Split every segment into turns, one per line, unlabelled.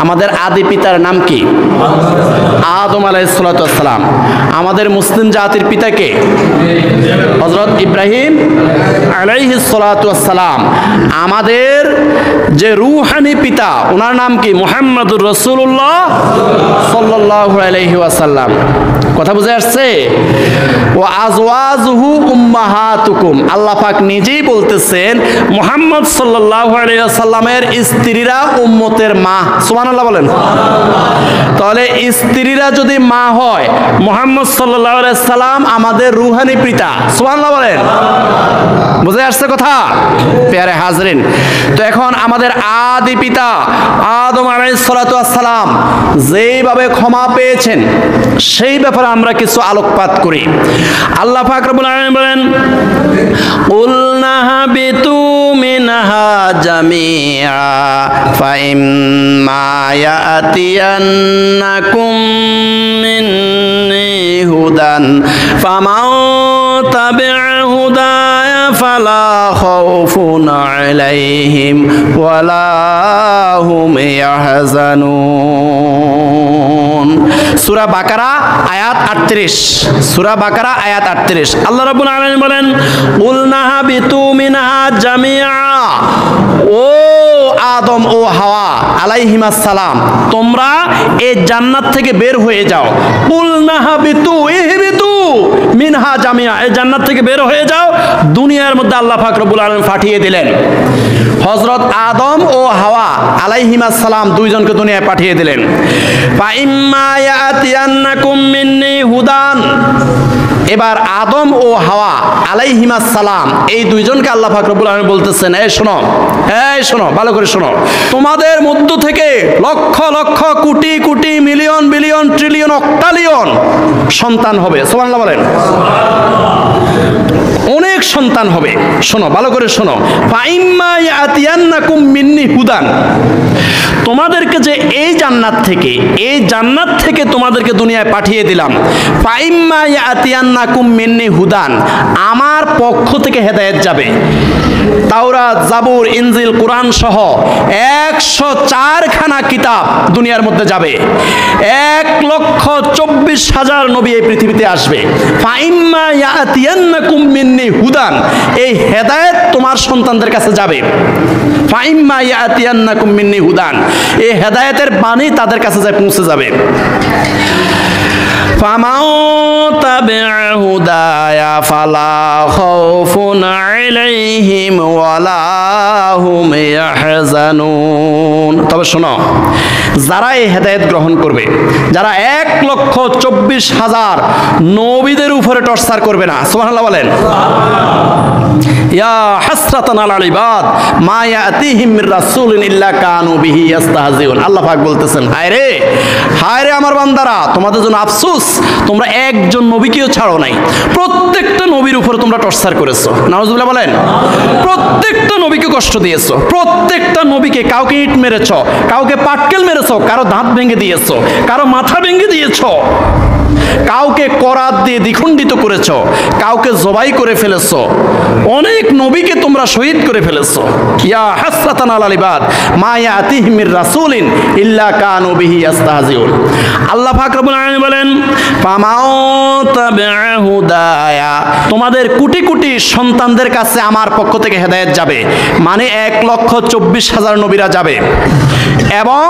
আমাদের আদি পিতার নাম কি? আদম আলাইহিস সালাতু ওয়াস সালাম। আমাদের মুসলিম জাতির পিতা কে? হযরত ইব্রাহিম আলাইহিস সালাতু ওয়াস সালাম। আমাদের যে রূহানি পিতা ওনার নাম কি? মুহাম্মদুর রাসূলুল্লাহ সাল্লাল্লাহু আলাইহি ওয়াসাল্লাম। কথা বুঝে আসছে? ওয়া আজওয়াজুহু উম্মাহাতুকুম, আল্লাহ পাক নিজেই বলতেছেন মুহাম্মদ সাল্লাল্লাহু আলাইহি ওয়াসাল্লামের স্ত্রীরা উম্মতের মা। সুবহানাল্লাহ বলেন। তাহলে স্ত্রীরা যদি মা হয়, মুহাম্মদ সাল্লাল্লাহু আলাইহি সাল্লাম আমাদের রূহানি পিতা। সুবহানাল্লাহ বলেন। বুঝে আসছে কথা? প্যারে হাজরিন, তো এখন আমাদের আদি পিতা আদম আলাইহিস সালাতু ওয়াস সালাম যেইভাবে ক্ষমা পেয়েছেন সেই ব্যাপারে আমরা কিছু আলোকপাত করি। আল্লাহ পাক রব্বুল আলামিন বলেন, কুলনা হাবিতু মিনহা জামিআ ফাইম্মা ইয়াতিয়ান্নাকুম মিন্নি হুদান ফামান তাবিআ হুদায়া ফালা খাউফুন আলাইহিম ওয়ালা হুম ইয়াহজানুন। সূরা বাকারা আয়াত 38। সূরা বাকারা আয়াত 38। আল্লাহ রাব্বুল আলামিন বলেন, কুলনা হাবিতু মিনহা জামিআ, ও আদম ও হাওয়া আলাইহিমাস সালাম, তোমরা এই জান্নাত থেকে বের হয়ে যাও। কুলনা হাবিতু ইহবিতু মিনহা জামিআ, এই জান্নাত থেকে বের হয়ে যাও। দুনিয়ার মধ্যে আল্লাহ পাক রব্বুল আলামিন পাঠিয়ে দিলেন। হযরত আদম ও হাওয়া আলাইহিমাস সালাম দুইজনকে দুনিয়ায় পাঠিয়ে দিলেন। ফাইম্মা ইয়াতিয়ান্নাকুম মিন্নি হুদান, এবার আদম ও হাওয়া আলাইহিমাস সালাম এই দুইজনকে আল্লাহ পাক রব্বুল আলামিন বলতেছেন, এই শোনো, ভালো করে শোনো, তোমাদের মধ্য থেকে lakh lakh crore crore million billion trillion অক্টালিয়ন সন্তান হবে। সুবহানাল্লাহ বলেন। অনেক সন্তান হবে। শোনো, ভালো করে শোনো। ফাইম্মা ইয়াতিয়ান্নাকুম মিন্নি হুদান, তোমাদেরকে যে এই জান্নাত থেকে তোমাদেরকে দুনিয়ায় পাঠিয়ে দিলাম। ফাইম্মা ইয়াতিয়ান্নাকুম মিন্নি হুদান, আমার পক্ষ থেকে হেদায়েত যাবে। তাওরাত, জাবুর, ইনজিল, কোরআন সহ 104 খানা কিতাব দুনিয়ার মধ্যে যাবে। 1,24,000 নবী এই পৃথিবীতে আসবে। ফাইম্মা ইয়াতিয়ান্নাকুম মিন্নি হুদান, এই হেদায়েত তোমার সন্তানদের কাছে যাবে। ফাইম্মা ইয়াতিয়ান্নাকুম মিন্নি হুদান, এই হেদায়েতের বাণী তাদের কাছে পৌঁছে যাবে। ফামান তাবিআ হুদায়া ফালা খাউফুন আলাইহিম ওয়ালা হুম ইয়াহজানুন। তবে শোনো, যারা এই হেদায়েত গ্রহণ করবে, যারা 1,24,000 নবীদের উপরে টর্চার করবে না। সুবহানাল্লাহ বলেন। ইয়া হাসরাতান আলাল ইবাদ মা ইয়াতিহিম মির রাসূলিন ইল্লা কানু বিহি ইস্তাহজিউন। আল্লাহ পাক বলতেছেন, হায় রে আমার বান্দারা, তোমাদের জন্য আফসোস, তোমরা একজন নবীকেও ছাড়ো নাই, প্রত্যেকটা নবীর উপরে তোমরা টর্চার করেছো। নাউজুবিল্লাহ বলেন। প্রত্যেকটা নবীকে কষ্ট দিয়েছো, প্রত্যেকটা নবীকে কাউকে ইট মেরেছো, কাউকে পাটকেল মেরেছো, কারো দাঁত ভেঙে দিয়েছো, কারো মাথা ভেঙে দিয়েছো, কাউকে করাত দিয়ে দ্বিখণ্ডিত করেছো, কাউকে জবাই করে ফেলেছো, অনেক নবীকে তোমরা শহীদ করে ফেলেছো। ইয়া হাসরাতান আলাল ইবাদ মা ইয়াতিহিম মির রাসূলিন ইল্লা কানু বিহি ইস্তাহজিউন। আল্লাহ পাক রব্বুল আলামিন বলেন, ফামাও তাবিআ হুদায়া, তোমাদের কোটি কোটি সন্তানদের কাছে আমার পক্ষ থেকে হেদায়েত যাবে, মানে 1,24,000 নবীরা যাবে এবং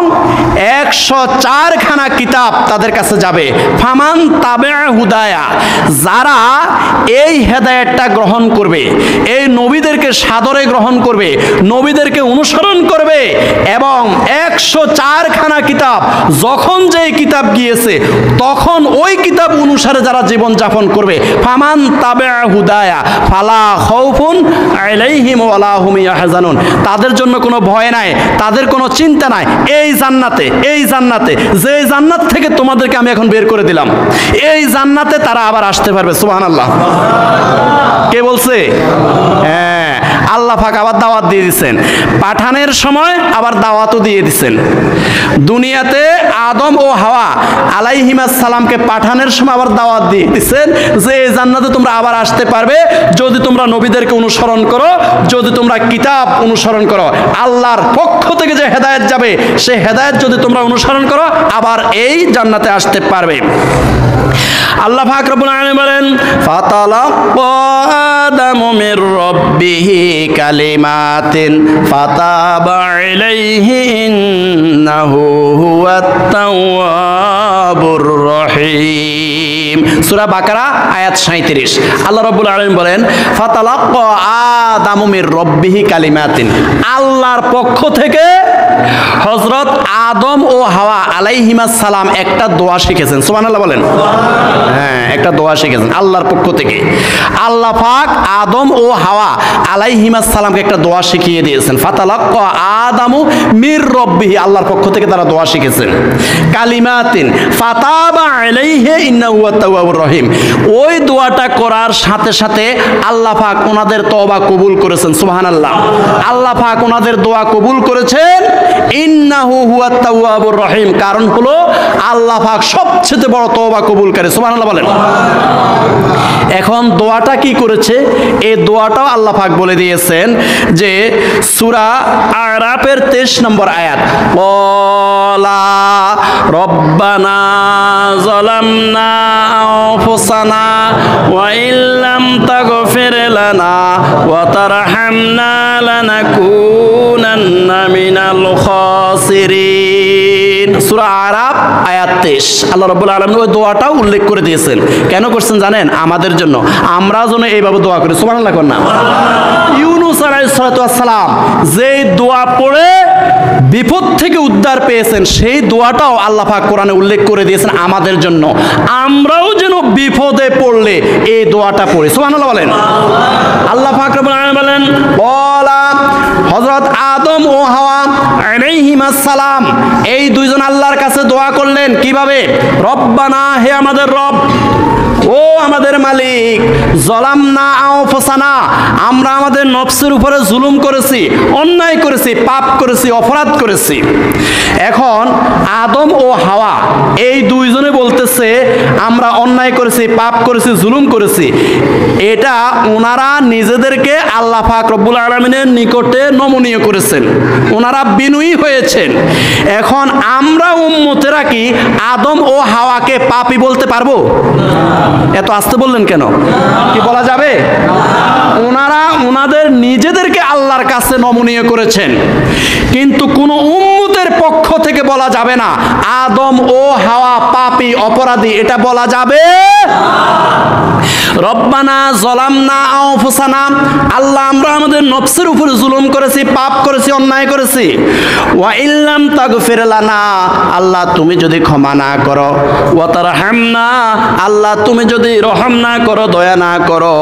104 খানা কিতাব তাদের কাছে যাবে। ফামান তাবিআ হুদায়া, যারা এই হেদায়েতটা গ্রহণ করবে, এই নবীদেরকে সাদরে গ্রহণ করবে, নবীদেরকে অনুসরণ করবে এবং 104 খানা কিতাব যখন যেই কিতাব গিয়েছে তখন ওই কিতাব অনুসারে যারা জীবন যাপন করবে, ফামান তাবিআ হুদায়া ফালা খাউফুন আলাইহিম ওয়ালা হুম ইয়াহজানুন, তাদের জন্য কোনো ভয় নাই, তাদের কোনো চিন্তা নাই। এই জান্নাতে যে জান্নাত থেকে তোমাদেরকে আমি এখন বের করে দিলাম, এই জান্নাতে তারা আবার আসতে পারবে। সুবহানাল্লাহ। কে বলছে? হ্যাঁ, আল্লাহ পাক আবার দাওয়াত দিয়ে দিচ্ছেন, পাঠানের সময় আবার দাওয়াতও দিয়ে দিচ্ছেন। দুনিয়াতে আদম ও হাওয়া আলাইহিমাস সালামকে পাঠানের সময় আবার দাওয়াত দিয়ে দিচ্ছেন যে এই জান্নাতে তোমরা আবার আসতে পারবে যদি তোমরা নবীদেরকে অনুসরণ করো, যদি তোমরা কিতাব অনুসরণ করো, আল্লাহর পক্ষ থেকে যে হেদায়েত যাবে সেই হেদায়েত যদি তোমরা অনুসরণ করো আবার এই জান্নাতে আসতে পারবে। আল্লাহ পাক রব্বুল আলামিন বলেন ফাতালাক্কা আদামু মির রাব্বিহি কালিমাতিন ফাতাবা আলাইহি ইন্নাহু হুয়াত তাওয়াবুর রহিম। সূরা বাকারা আয়াত 37। আল্লাহ রাব্বুল আলামিন বলেন ফাতালাক্কা আদামু মির রাব্বিহি কালিমাতিন, আল্লাহর পক্ষ থেকে হযরত আদম ও হাওয়া আলাইহিমাস সালাম একটা দোয়া শিখেছেন। সুবহানাল্লাহ বলেন। হ্যাঁ, একটা দোয়া শিখেছেন আল্লাহর পক্ষ থেকে। আল্লাহ পাক আদম ও হাওয়া আলাইহিমাস সালামকে একটা দোয়া শিখিয়ে দিয়েছেন। ফাতালাক্কা আদামু মির রাব্বিহি, আল্লাহর পক্ষ থেকে তারা দোয়া শিখেছেন। কালিমাতিন ফাতাবা আলাইহি ইন্নাহু হুয়াত তাওয়াবুর রহিম, ওই দোয়াটা করার সাথে সাথে আল্লাহ পাক ওনাদের তওবা কবুল করেছেন। সুবহানাল্লাহ। আল্লাহ পাক ওনাদের দোয়া কবুল করেছেন। ইন্নাহু হুয়াত তাওয়াবুর রহিম, কারণ হলো আল্লাহ পাক সবচেয়ে বড় তওবা কবুলকারী। সুবহানাল্লাহ বলেন। এখন দোয়াটা কি করেছে, এই দোয়াটাও আল্লাহ পাক বলে দিয়েছেন যে সূরা আরাফের 23 নম্বর আয়াত, ক্বালা রব্বানা যালামনা আনফুসানা ওয়া ইল্লাম তাগফির লানা ওয়া তারহামনা লানাকুনান্না মিনাল খাসিরিন। সূরা আরাফ আয়াত 23। আল্লাহ রাব্বুল আলামিন ওই দোয়াটাও উল্লেখ করে দিয়েছেন। কেন করছেন জানেন? আমাদের জন্য, আমরা যেন এইভাবে দোয়া করি। সুবহানাল্লাহ কোন না। ইউনূস আলাইহিস সালাম যেই দোয়া পড়ে বিপদ থেকে উদ্ধার পেয়েছেন সেই দোয়াটাও আল্লাহ পাক কোরআনে উল্লেখ করে দিয়েছেন আমাদের জন্য। আমরাও যেন বিপদে পড়লে এই দোয়াটা পড়ি। সুবহানাল্লাহ বলেন। আল্লাহ পাক রব্বুল আলামিন বলেন বলা হযরত আদম ও হাওয়া আলাইহিমাস সালাম এই দুইজন আল্লাহর কাছে দোয়া করলেন কিভাবে? রব্বানা, হে আমাদের রব, ও আমাদের মালিক, যালামনা আনফুসানা, আমরা আমাদের নফসের উপরে জুলুম করেছি, অন্যায় করেছি, পাপ করেছি, অপরাধ করেছি। এখন আদম ও হাওয়া এই দুইজনে বলতেছে আমরা অন্যায় করেছি, পাপ করেছি, জুলুম করেছি। এটা ওনারা নিজেদেরকে আল্লাহ পাক রব্বুল আলামিনের নিকটে নমনীয় করেছেন, ওনারা বিনয়ী হয়েছেন। এখন আমরা উম্মতেরা কি আদম ও হাওয়াকে পাপী বলতে পারবো? এত আস্তে বললেন কেন? কি বলা যাবে? ওনারা ওনাদের নিজেদেরকে আল্লাহর কাছে নমনীয় করেছেন, কিন্তু কোন উম্মতের পক্ষ থেকে বলা যাবে না আদম ও হাওয়া পাপী, অপরাধী, এটা বলা যাবে। রব্বানা যালামনা আনফুসানা, আল্লাহ আমরা আমাদের নফসের উপর জুলুম করেছি, পাপ করেছি, অন্যায় করেছি। ওয়া ইল্লাম তাগফির লানা, আল্লাহ তুমি যদি ক্ষমা না করো, ওয়া তারহামনা, আল্লাহ তুমি যদি রহম না করো, দয়া না করো,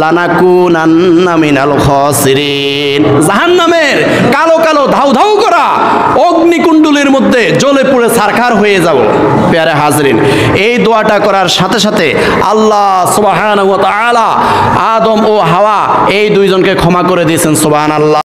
লানাকুনান্না মিনাল খাসিরিন, জাহান্নামের কালো কালো ধাউ ধাউ করা অগ্নিকুণ্ডলের মধ্যে জ্বলে পুড়ে ছারখার হয়ে যাব। প্যারে হাজরিন, এই দোয়াটা করার সাথে সাথে আল্লাহ সুবহানাহু ওয়া তাআলা আদম ও হাওয়া এই দুইজনকে ক্ষমা করে দিয়েছেন। সুবহানাল্লাহ।